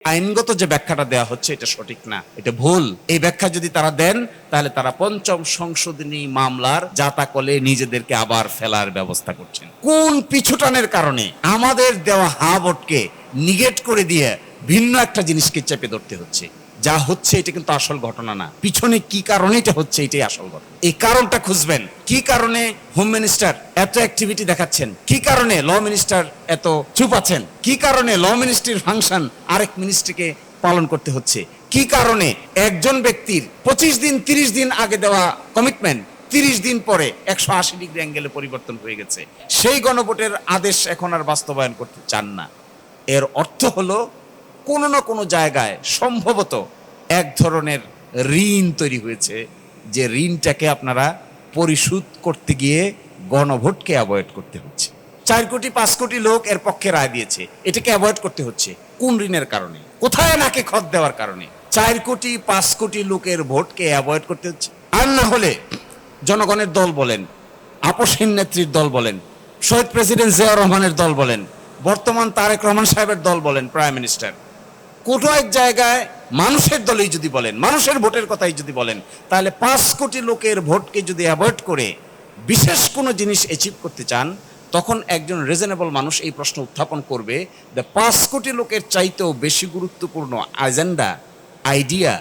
আইনগত যে ব্যাখ্যাটা দেওয়া হচ্ছে এটা সঠিক না, এটা ভুল। এই ব্যাখ্যা যদি তারা দেন তাহলে তারা পঞ্চম সংশোধনী মামলার জাতাকলে নিজেদেরকে আবার ফেলার ব্যবস্থা করছেন। কোন পিছুটানের কারণে আমাদের দেওয়া হা ভোটকে নিগেট করে দিয়ে ভিন্ন একটা জিনিসকে চেপে ধরতে হচ্ছে? যা হচ্ছে এটা কিন্তু আসল ঘটনা না, পিছনে কি কারণে এটা হচ্ছে এটাই আসল ঘটনা। এই কারণটা খুঁজবেন। কি কারণে হোম মিনিস্টার এত অ্যাক্টিভিটি দেখাচ্ছেন? কি কারণে ল মিনিস্টার এত চুপ আছেন? কি কারণে ল মিনিস্ট্রির ফাংশন আরেক মিনিস্ট্রিকে পালন করতে হচ্ছে? কি কারণে একজন ব্যক্তির 25 দিন 30 দিন আগে দেওয়া কমিটমেন্ট 30 দিন পরে 180 ডিগ্রি অ্যাঙ্গেলে পরিবর্তন হয়ে গেছে? সেই গণভোটের আদেশ এখন আর বাস্তবায়ন করতে চান না। এর অর্থ হলো কোনো না কোনো জায়গায় সম্ভবত এক ধরনের ঋণ তৈরি হয়েছে, যে ঋণটাকে আপনারা পরিশোধ করতে গিয়ে গণভোটকে অ্যাভয়েড করতে হচ্ছে। 4 কোটি 5 কোটি লোক এর পক্ষে রায় দিয়েছে, এটাকে অ্যাভয়েড করতে হচ্ছে কোন ঋণের কারণে? কোথায় নাকে খত দেওয়ার কারণে 4 কোটি 5 কোটি লোকের ভোটকে অ্যাভয়েড করতে হচ্ছে? আর না হলে জনগণের দল বলেন, আপসহীন নেত্রীর দল বলেন, শহীদ প্রেসিডেন্ট জিয়াউর রহমানের দল বলেন, বর্তমান তারেক রহমান সাহেবের দল বলেন, প্রাইম মিনিস্টার, কোনো এক জায়গায় মানুষের দলেই যদি বলেন, মানুষের ভোটের কথাই যদি বলেন, তাহলে 5 কোটি লোকের ভোটকে যদি অ্যাভয়েড করে বিশেষ কোনো জিনিস অ্যাচিভ করতে চান, তখন একজন রিজনেবল মানুষ এই প্রশ্ন উত্থাপন করবে যে 5 কোটি লোকের চাইতেও বেশি গুরুত্বপূর্ণ এজেন্ডা, আইডিয়া,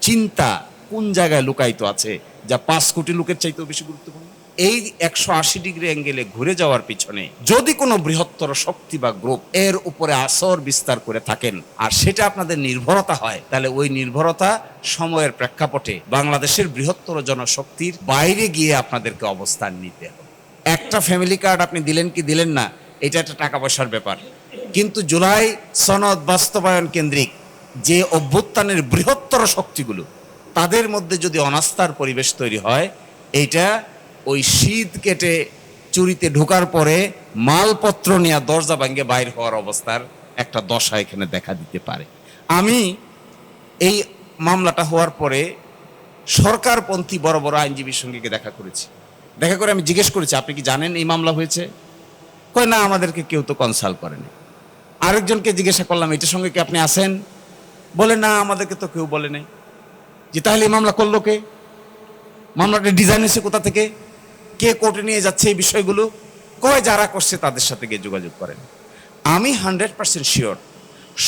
চিন্তা কোন জায়গায় লুকায়িত আছে যা 5 কোটি লোকের চাইতেও বেশি গুরুত্বপূর্ণ? এই 180 ডিগ্রি অ্যাঙ্গেলে ঘুরে যাওয়ার পিছনে যদি কোনো বৃহত্তর শক্তি বা গ্রুপ এর উপরে আসর বিস্তার করে থাকেন, আর সেটা আপনাদের নির্ভরতা হয়, তাহলে ওই নির্ভরতা সময়ের প্রেক্ষাপটে বাংলাদেশের বৃহত্তর জনশক্তির বাইরে গিয়ে আপনাদেরকে অবস্থান নিতে হবে। একটা ফ্যামিলি কার্ড আপনি দিলেন কি দিলেন না, এটা একটা টাকা পয়সার ব্যাপার, কিন্তু জুলাই সনদ বাস্তবায়ন কেন্দ্রিক যে অভ্যুত্থানের বৃহত্তর শক্তিগুলো, তাদের মধ্যে যদি অনাস্থার পরিবেশ তৈরি হয়, এইটা ওই শীত কেটে চুরিতে ঢোকার পরে মালপত্র নিয়ে দরজা ভাঙে বাইর হওয়ার অবস্থার একটা দশা এখানে দেখা দিতে পারে। আমি এই মামলাটা হওয়ার পরে সরকারপন্থী বড় বড় আইনজীবীর সঙ্গে দেখা করেছি। দেখা করে আমি জিজ্ঞেস করেছি, আপনি কি জানেন এই মামলা হয়েছে? কয় না, আমাদেরকে কেউ তো কনসাল্ট করেনি। আরেকজনকে জিজ্ঞাসা করলাম, এটার সঙ্গে কি আপনি আছেন? বলে না, আমাদেরকে তো কেউ বলে নাই। যে তাহলে এই মামলা করলো কে? মামলাটা ডিজাইন হয়েছে কোথা থেকে? কে কোর্টে নিয়ে যাচ্ছে এই বিষয়গুলো? কয় যারা করছে তাদের সাথে গিয়ে যোগাযোগ করেন। আমি 100% শিওর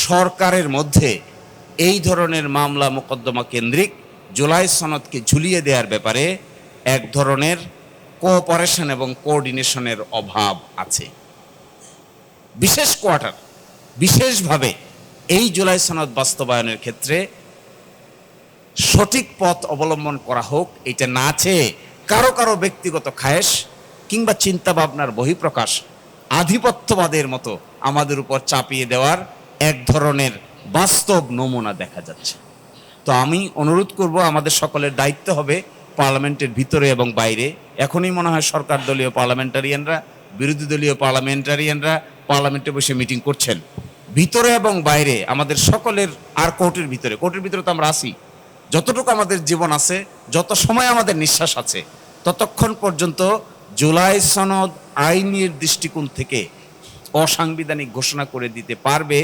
সরকারের মধ্যে এই ধরনের মামলা মোকদ্দমা কেন্দ্রিক জুলাই সনদকে ঝুলিয়ে দেওয়ার ব্যাপারে এক ধরনের কোঅপারেশন এবং কোঅর্ডিনেশনের অভাব আছে। বিশেষ কোয়ার্টার বিশেষভাবে এই জুলাই সনদ বাস্তবায়নের ক্ষেত্রে সঠিক পথ অবলম্বন করা হোক, এটা না চেয়ে কারো কারো ব্যক্তিগত খায়েশ কিংবা চিন্তা ভাবনার বহিঃপ্রকাশ আধিপত্যবাদের মতো আমাদের উপর চাপিয়ে দেওয়ার এক ধরনের বাস্তব নমুনা দেখা যাচ্ছে। তো আমি অনুরোধ করব, আমাদের সকলের দায়িত্ব হবে পার্লামেন্টের ভিতরে এবং বাইরে। এখনই মনে হয় সরকার দলীয় পার্লামেন্টারিয়ানরা, বিরোধী দলীয় পার্লামেন্টারিয়ানরা পার্লামেন্টে বসে মিটিং করছেন। ভিতরে এবং বাইরে আমাদের সকলের, আর কোর্টের ভিতরে তো আমরা আছি, যতটুকু আমাদের জীবন আছে, যত সময় আমাদের নিঃশ্বাস আছে, ততক্ষণ পর্যন্ত জুলাই সনদ আইনের দৃষ্টিকোণ থেকে অসাংবিধানিক ঘোষণা করে দিতে পারবে,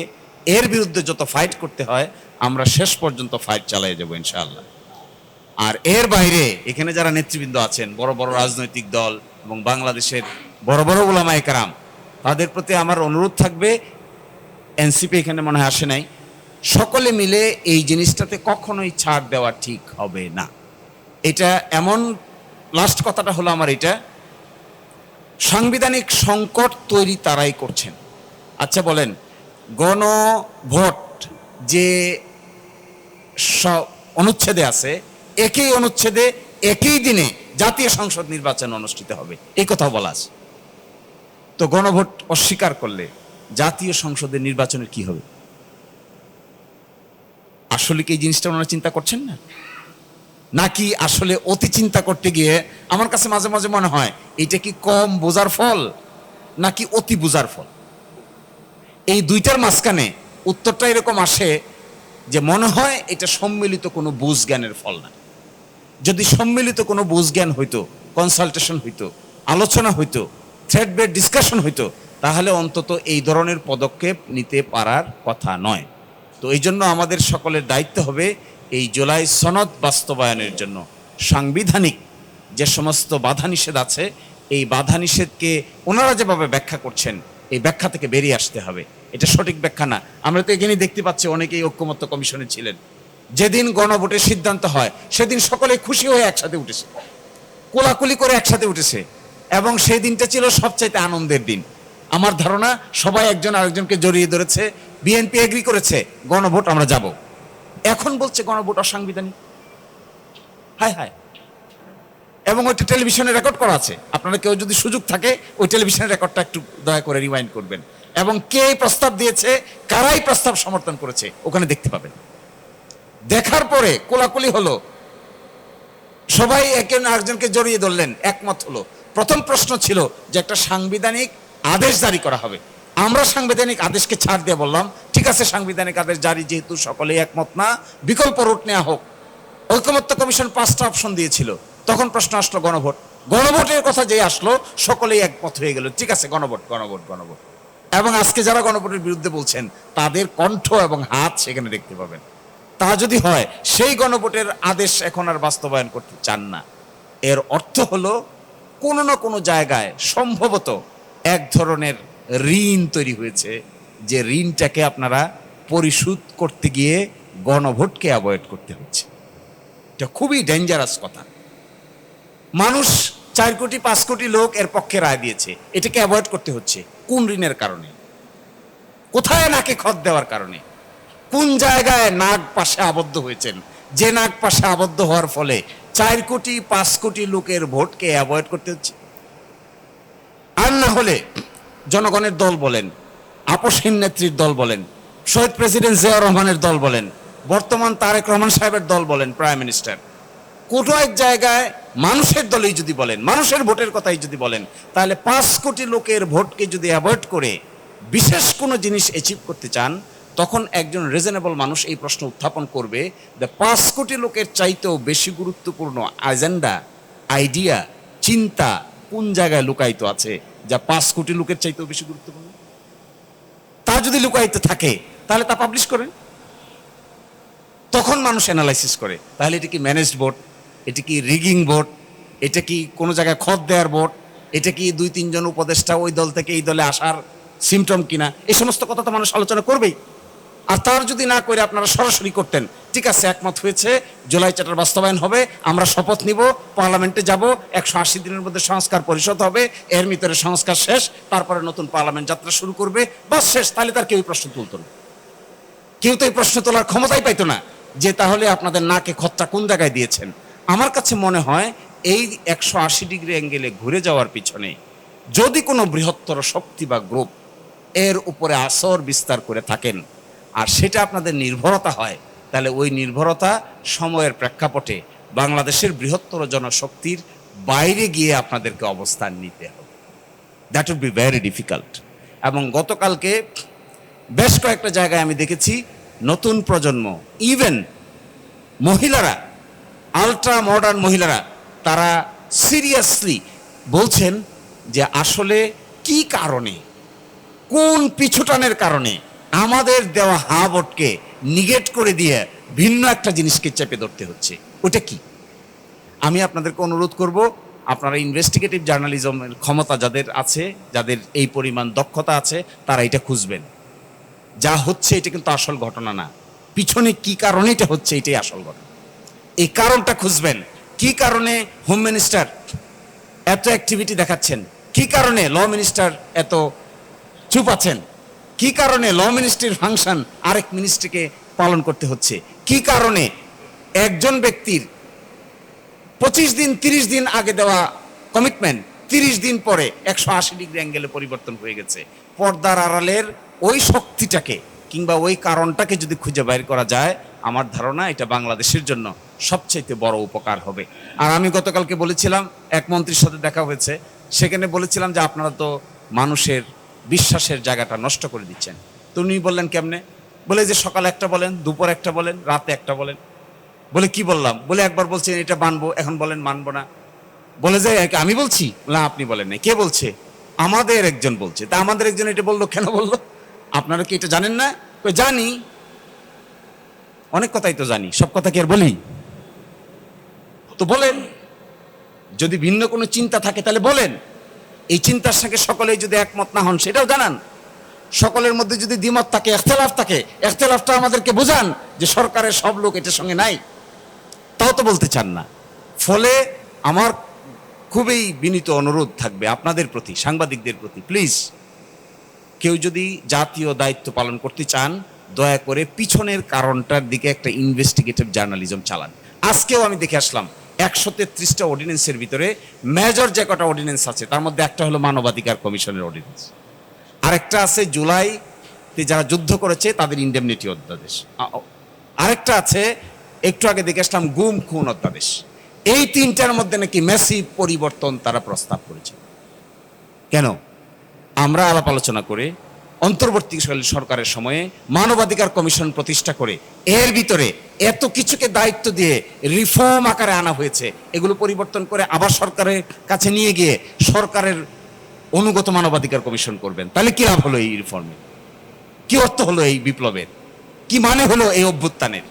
এর বিরুদ্ধে যত ফাইট করতে হয় আমরা শেষ পর্যন্ত ফাইট চালিয়ে যাব ইনশাআল্লাহ। আর এর বাইরে এখানে যারা নেতৃবৃন্দ আছেন, বড় বড় রাজনৈতিক দল এবং বাংলাদেশের বড় বড় উলামায়ে কেরাম, তাদের প্রতি আমার অনুরোধ থাকবে, এনসিপি এখানে মনে হয় আসে নাই, সকলে মিলে এই জিনিসটাতে কখনোই ছাড় দেওয়া ঠিক হবে না। এটা এমন, লাস্ট কথাটা হলো আমার এটা, সাংবিধানিক সংকট তৈরি তারাই করছেন। আচ্ছা বলেন, গণভোট যে অনুচ্ছেদে আছে, একই অনুচ্ছেদে একই দিনে জাতীয় সংসদ নির্বাচন অনুষ্ঠিত হবে, এই কথাও বলা আছে। তো গণভোট অস্বীকার করলে জাতীয় সংসদের নির্বাচনের কি হবে? আসলে কি এই জিনিসটা ওনারা চিন্তা করছেন না, নাকি আসলে অতি চিন্তা করতে গিয়ে আমার কাছে মাঝে মাঝে মনে হয় এটা কি কম বোঝার ফল নাকি অতি বোঝার ফল? এই দুইটার মাঝখানে উত্তরটা এরকম আসে যে মনে হয় এটা সম্মিলিত কোনো বুঝ জ্ঞানের ফল না। যদি সম্মিলিত কোনো বুঝ জ্ঞান হইতো, কনসালটেশন হইতো, আলোচনা হইতো, থ্রেড বেড ডিসকাশন হইতো, তাহলে অন্তত এই ধরনের পদক্ষেপ নিতে পারার কথা নয়। তো এই জন্য আমাদের সকলের দায়িত্ব হবে এই জুলাই সনদ বাস্তবায়নের জন্য সাংবিধানিক যে সমস্ত বাধা নিষেধ আছে, এই বাধা নিষেধকে ওনারা যেভাবে ব্যাখ্যা করছেন এই ব্যাখ্যা থেকে বেরিয়ে আসতে হবে। এটা সঠিক ব্যাখ্যা না। আমরা তো এখানেই দেখতে পাচ্ছি অনেকেই ঐক্যমত্য কমিশনে ছিলেন। যেদিন গণভোটের সিদ্ধান্ত হয় সেদিন সকলে খুশি হয়ে একসাথে উঠেছে, কোলাকুলি করে একসাথে উঠেছে, এবং সেই দিনটা ছিল সবচাইতে আনন্দের দিন। আমার ধারণা সবাই একজন আরেকজনকে জড়িয়ে ধরেছে। বিএনপি এগ্রি করেছে গণভোট আমরা যাব, এখন বলছে গণভোট অসাংবিধানিক। হায় হায়। এবং ওইটা টেলিভিশনে রেকর্ড করা আছে, আপনারা কেউ যদি সুযোগ থাকে ওই টেলিভিশনের রেকর্ডটা একটু দয়া করে রিওয়াইন্ড করবেন, এবং কে এই প্রস্তাব দিয়েছে, কারাই প্রস্তাব সমর্থন করেছে ওখানে দেখতে পাবেন। দেখার পরে কোলাকুলি হলো, সবাই একে আরেকজনকে জড়িয়ে ধরলেন, একমত হলো। প্রথম প্রশ্ন ছিল যে একটা সাংবিধানিক আদেশ জারি করা হবে। আমরা সাংবিধানিক আদেশকে ছাড় দিয়ে বললাম ঠিক আছে, সাংবিধানিক আদেশ জারি যেহেতু সকলেই একমত না, বিকল্প রুট নেওয়া হোক। ঐকমত্য কমিশন 5টা অপশন দিয়েছিল। তখন প্রশ্ন আসলো গণভোট। গণভোটের কথা যে আসলো সকলেই একমত হয়ে গেল, ঠিক আছে গণভোট গণভোট গণভোট। এবং আজকে যারা গণভোটের বিরুদ্ধে বলছেন তাদের কণ্ঠ এবং হাত সেখানে দেখতে পাবেন। তা যদি হয় সেই গণভোটের আদেশ এখন আর বাস্তবায়ন করতে চান না, এর অর্থ হলো কোনো না কোনো জায়গায় সম্ভবত এক ধরনের ঋণ তৈরি হয়েছে, যে ঋণটাকে আপনারা পরিশোধ করতে গিয়ে গণভোটকে অ্যাভয়েড করতে হচ্ছে। এটা খুবই ডেঞ্জারাস কথা। মানুষ 4 কোটি 5 কোটি লোক এর পক্ষে রায় দিয়েছে, এটাকে অ্যাভয়েড করতে হচ্ছে কোন ঋণের কারণে? কোথায় নাকে খত দেওয়ার কারণে? কোন জায়গায় নাক পাশে আবদ্ধ হয়েছেন, যে নাক পাশে আবদ্ধ হওয়ার ফলে 4 কোটি 5 কোটি লোকের ভোটকে অ্যাভয়েড করতে হচ্ছে? আর না হলে জনগণের দল বলেন, আপসহীন নেত্রীর দল বলেন, শহীদ প্রেসিডেন্ট জিয়াউর রহমানের দল বলেন, বর্তমান তারেক রহমান সাহেবের দল বলেন, প্রাইম মিনিস্টার, কোটো এক জায়গায় মানুষের দলেই যদি বলেন, মানুষের ভোটের কথাই যদি বলেন, তাহলে 5 কোটি লোকের ভোটকে যদি অ্যাভয়েড করে বিশেষ কোনো জিনিস অ্যাচিভ করতে চান, তখন একজন রিজনেবল মানুষ এই প্রশ্ন উত্থাপন করবে যে 5 কোটি লোকের চাইতেও বেশি গুরুত্বপূর্ণ এজেন্ডা, আইডিয়া, চিন্তা কোন জায়গায় লুকায়িত আছে যা 5 কোটি লোকের চাইতেও বেশি গুরুত্বপূর্ণ? তা যদি লুকায়িত থাকে তাহলে তা পাবলিশ করেন। তখন মানুষ অ্যানালাইসিস করে তাহলে এটা কি ম্যানেজড ভোট, এটা কি রিগিং ভোট, এটা কি কোনো জায়গায় খত দেওয়ার ভোট, এটা কি 2-3 জন উপদেষ্টা ওই দল থেকে এই দলে আসার সিমটম কিনা, এই সমস্ত কথা তো মানুষ আলোচনা করবেই। আর তার যদি না করে আপনারা সরাসরি করতেন, ঠিক আছে একমত হয়েছে জুলাই চার্টার বাস্তবায়ন হবে, আমরা শপথ নিব, পার্লামেন্টে যাব, 180 দিনের মধ্যে সংস্কার পরিষদ হবে, এর ভিতরে সংস্কার শেষ, তারপরে নতুন পার্লামেন্ট যাত্রা শুরু করবে, বাস শেষ, তাহলে তার কেউ প্রশ্ন তুলতো না। কেউ তো এই প্রশ্ন তোলার ক্ষমতাই পাইতো না যে তাহলে আপনাদের নাকে খতটা কোন জায়গায় দিয়েছেন। আমার কাছে মনে হয় এই 180 ডিগ্রি অ্যাঙ্গেলে ঘুরে যাওয়ার পিছনে যদি কোনো বৃহত্তর শক্তি বা গ্রুপ এর উপরে আসর বিস্তার করে থাকেন, আর সেটা আপনাদের নির্ভরতা হয়, তাহলে ওই নির্ভরতা সময়ের প্রেক্ষাপটে বাংলাদেশের বৃহত্তর জনশক্তির বাইরে গিয়ে আপনাদেরকে অবস্থান নিতে হবে। That would be very difficult. এবং গতকালকে বেশ কয়েকটা জায়গায় আমি দেখেছি নতুন প্রজন্ম, ইভেন মহিলারা, আলট্রা মডার্ন মহিলারা, তারা সিরিয়াসলি বলছেন যে আসলে কি কারণে, কোন পিছুটানের কারণে আমাদের দেওয়া হা ভোটকে নিগেট করে দিয়ে ভিন্ন একটা জিনিসকে চেপে ধরতে হচ্ছে, ওটা কি? আমি আপনাদেরকে অনুরোধ করব, আপনারা ইনভেস্টিগেটিভ জার্নালিজমের ক্ষমতা যাদের আছে, যাদের এই পরিমাণ দক্ষতা আছে, তারা এটা খুঁজবেন। যা হচ্ছে এটা কিন্তু আসল ঘটনা না, পিছনে কি কারণে এটা হচ্ছে এটাই আসল ঘটনা। এই কারণটা খুঁজবেন। কি কারণে হোম মিনিস্টার এত অ্যাক্টিভিটি দেখাচ্ছেন, কি কারণে ল মিনিস্টার এত চুপ আছেন, কি কারণে ল মিনিস্ট্রির ফাংশন আরেক মিনিস্ট্রিকে পালন করতে হচ্ছে, কি কারণে একজন ব্যক্তির 25 দিন 30 দিন আগে দেওয়া কমিটমেন্ট 30 দিন পরে 180 ডিগ্রি অ্যাঙ্গেলে পরিবর্তন হয়ে গেছে। পর্দার আড়ালের ওই শক্তিটাকে কিংবা ওই কারণটাকে যদি খুঁজে বের করা যায়, আমার ধারণা এটা বাংলাদেশের জন্য সবচেয়ে বড় উপকার হবে। আর আমি গতকালকে বলেছিলাম, এক মন্ত্রীর সাথে দেখা হয়েছে, সেখানে বলেছিলাম যে আপনারা তো মানুষের বিশ্বাসের জায়গাটা নষ্ট করে দিচ্ছেন। তো উনি বললেন কেমনে? বলে যে সকাল একটা বলেন, দুপুর একটা বলেন, রাতে একটা বলেন। বলে কি বললাম? বলে একবার বলছেন এটা মানবো, এখন বলেন মানবো না। বলে যে আমি বলছি না, আপনি বলেন না। কে বলছে? আমাদের একজন বলছে। তা আমাদের একজন এটা বললো, কেন বললো? আপনারা কি এটা জানেন না? জানি। অনেক কথাই তো জানি, সব কথা কি আর বলি? তো বলেন, যদি ভিন্ন কোনো চিন্তা থাকে তাহলে বলেন। এই চিন্তার সঙ্গে সকলেই যদি একমত না হন সেটাও জানান। সকলের মধ্যে যদি দ্বিমত থাকে, এখতেলাফ থাকে, এখতেলাফটা আমাদেরকে বোঝান যে সরকারের সব লোক এটার সঙ্গে নাই, তাও তো বলতে চান না। ফলে আমার খুবই বিনীত অনুরোধ থাকবে আপনাদের প্রতি, সাংবাদিকদের প্রতি, প্লিজ কেউ যদি জাতীয় দায়িত্ব পালন করতে চান দয়া করে পিছনের কারণটার দিকে একটা ইনভেস্টিগেটিভ জার্নালিজম চালান। আজকেও আমি দেখে আসলাম 133টা অর্ডিন্যান্সের ভিতরে মেজর যে কটা অর্ডিন্যান্স আছে তার মধ্যে একটা হলো মানবাধিকার কমিশনের অর্ডিন্যান্স, আরেকটা আছে জুলাইতে যারা যুদ্ধ করেছে তাদের ইন্ডেমনিটি অধ্যাদেশ, আরেকটা আছে একটু আগে দেখে আসলাম গুম খুন অধ্যাদেশ। এই তিনটার মধ্যে নাকি ম্যাসিভ পরিবর্তন তারা প্রস্তাব করেছে। কেন? আমরা আলাপ আলোচনা করে অন্তর্বর্তীকালীন সরকারের সময়ে মানবাধিকার কমিশন প্রতিষ্ঠা করে এর ভিতরে এত কিছুকে দায়িত্ব দিয়ে রিফর্ম আকারে আনা হয়েছে, এগুলো পরিবর্তন করে আবার সরকারের কাছে নিয়ে গিয়ে সরকারের অনুগত মানবাধিকার কমিশন করবেন। তাহলে কি লাভ হলো এই রিফর্মে? কি অর্থ হলো এই বিপ্লবের? কি মানে হলো এই অভ্যুত্থানের?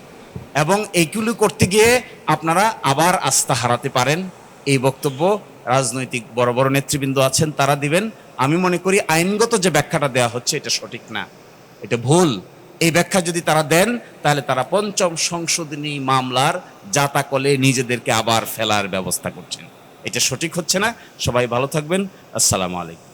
এবং এইগুলো করতে গিয়ে আপনারা আবার আস্থা হারাতে পারেন। এই বক্তব্য রাজনৈতিক বড় বড় নেতৃবৃন্দ আছেন তারা দিবেন। আমি মনে করি আইনগত যে ব্যাখ্যাটা দেওয়া হচ্ছে এটা সঠিক না, এটা ভুল। এই ব্যাখ্যা যদি তারা দেন তাহলে তারা পঞ্চম সংশোধনী মামলার জাতাকলে নিজেদেরকে আবার ফেলার ব্যবস্থা করছেন। এটা সঠিক হচ্ছে না। সবাই ভালো থাকবেন। আসসালামু আলাইকুম।